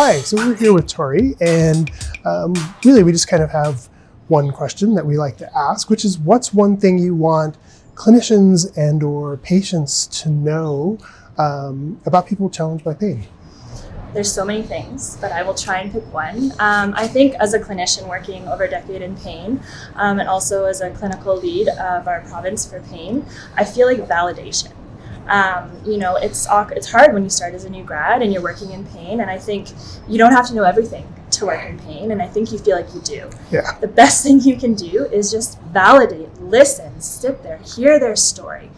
Hi, so we're here with Tori, and really we just kind of have one question that we like to ask, which is what's one thing you want clinicians and or patients to know about people challenged by pain? There's so many things, but I will try and pick one. I think as a clinician working over a decade in pain, and also as a clinical lead of our province for pain, I feel like validation. It's hard when you start as a new grad and you're working in pain, and I think you don't have to know everything to work in pain, and I think you feel like you do. Yeah. The best thing you can do is just validate, listen, sit there, hear their story,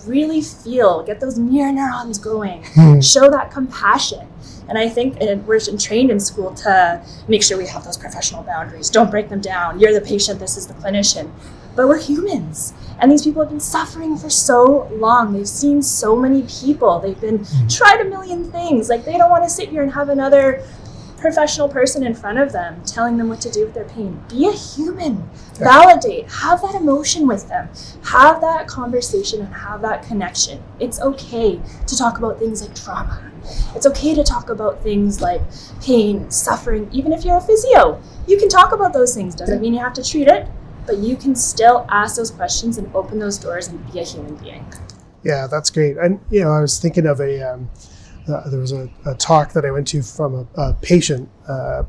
really feel, get those mirror neurons going, show that compassion. And I think we're trained in school to make sure we have those professional boundaries. Don't break them down. You're the patient, this is the clinician. But we're humans. And these people have been suffering for so long. They've seen so many people. They've been tried a million things. Like, they don't want to sit here and have another professional person in front of them telling them what to do with their pain. Be a human. Validate. Have that emotion with them. Have that conversation and have that connection. It's okay to talk about things like trauma. It's okay to talk about things like pain, suffering. Even if you're a physio, you can talk about those things. Doesn't mean you have to treat it, but you can still ask those questions and open those doors and be a human being. Yeah, that's great. And, I was thinking of there was a talk that I went to from a patient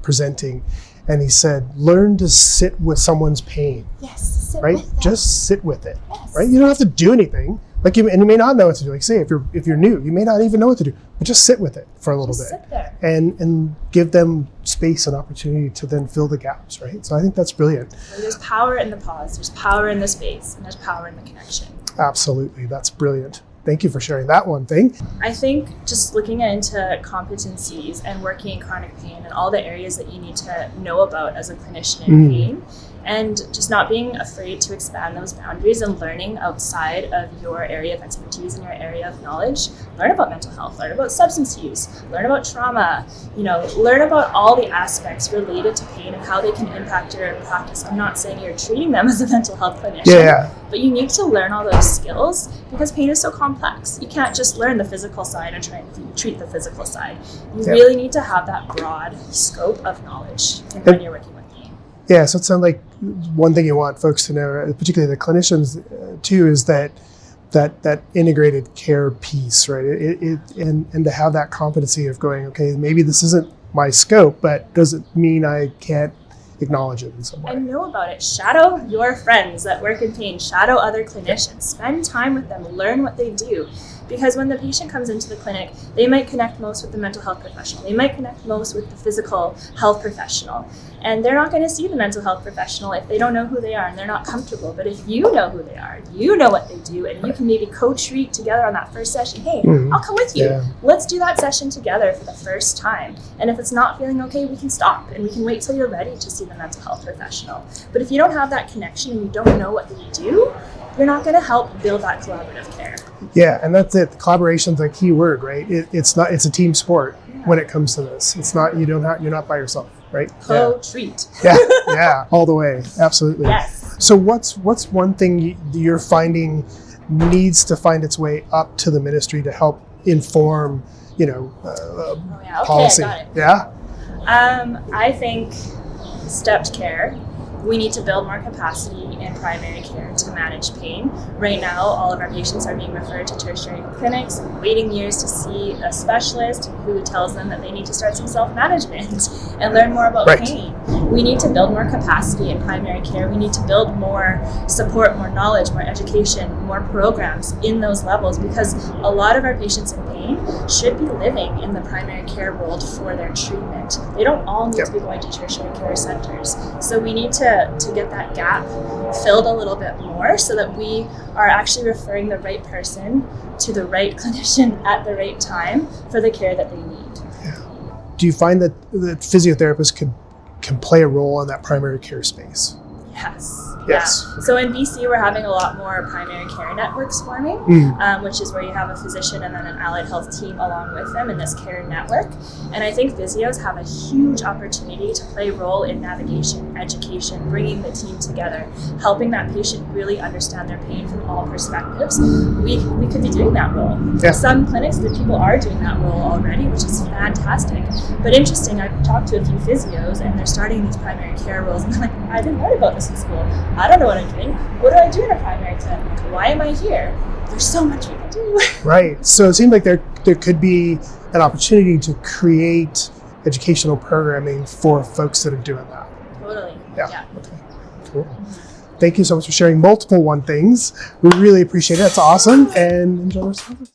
presenting, and he said, learn to sit with someone's pain. Yes, sit right? with them. Just sit with it, Yes. right? You don't have to do anything. And you may not know what to do. Like, say, if you're new, you may not even know what to do, but just sit with it for a little bit. Sit there. And give them space and opportunity to then fill the gaps, right? So I think that's brilliant. So there's power in the pause, there's power in the space, and there's power in the connection. Absolutely, that's brilliant. Thank you for sharing that one thing. I think just looking into competencies and working in chronic pain and all the areas that you need to know about as a clinician in pain, and just not being afraid to expand those boundaries and learning outside of your area of expertise and your area of knowledge. Learn about mental health, learn about substance use, learn about trauma, learn about all the aspects related to pain and how they can impact your practice. I'm not saying you're treating them as a mental health clinician, but you need to learn all those skills because pain is so complex. You can't just learn the physical side and try and treat the physical side. You really need to have that broad scope of knowledge when you're working with pain. Yeah, so it sounds like one thing you want folks to know, particularly the clinicians too, is that integrated care piece, right? And to have that competency of going, okay, maybe this isn't my scope, but does it mean I can't acknowledge it in some way? And know about it. Shadow your friends that work in pain. Shadow other clinicians. Spend time with them. Learn what they do. Because when the patient comes into the clinic, they might connect most with the mental health professional. They might connect most with the physical health professional. And they're not going to see the mental health professional if they don't know who they are and they're not comfortable. But if you know who they are, you know what they do, and you can maybe co-treat together on that first session. Hey, I'll come with you. Yeah. Let's do that session together for the first time. And if it's not feeling okay, we can stop and we can wait till you're ready to see the mental health professional. But if you don't have that connection and you don't know what they do, you're not going to help build that collaborative care. Yeah, and that's it. Collaboration's a key word, right? It's a team sport when it comes to this. It's not you're not by yourself, right? Co-treat. Yeah, all the way, absolutely. Yes. So what's one thing you're finding needs to find its way up to the ministry to help inform, policy? I got it. Yeah. I think stepped care. We need to build more capacity in primary care to manage pain. Right now, all of our patients are being referred to tertiary clinics, waiting years to see a specialist who tells them that they need to start some self-management and learn more about pain. We need to build more capacity in primary care. We need to build more support, more knowledge, more education, more programs in those levels, because a lot of our patients in pain should be living in the primary care world for their treatment. They don't all need to be going to tertiary care centers. So we need to get that gap filled a little bit more so that we are actually referring the right person to the right clinician at the right time for the care that they need. Yeah. Do you find that physiotherapists can play a role in that primary care space? Yes. Yes. Yeah. So in BC, we're having a lot more primary care networks forming, which is where you have a physician and then an allied health team along with them in this care network. And I think physios have a huge opportunity to play a role in navigation, education, bringing the team together, helping that patient really understand their pain from all perspectives. We could be doing that role. Yeah. Some clinics, the people are doing that role already, which is fantastic. But interesting, I've talked to a few physios and they're starting these primary care roles and they're like, I didn't learn about this in school. I don't know what I'm doing. What do I do in a primary clinic? Why am I here? There's so much we can do. Right. So it seems like there could be an opportunity to create educational programming for folks that are doing that. Totally. Yeah. Okay. Cool. Thank you so much for sharing multiple one things. We really appreciate it. That's awesome. And enjoy the rest of it.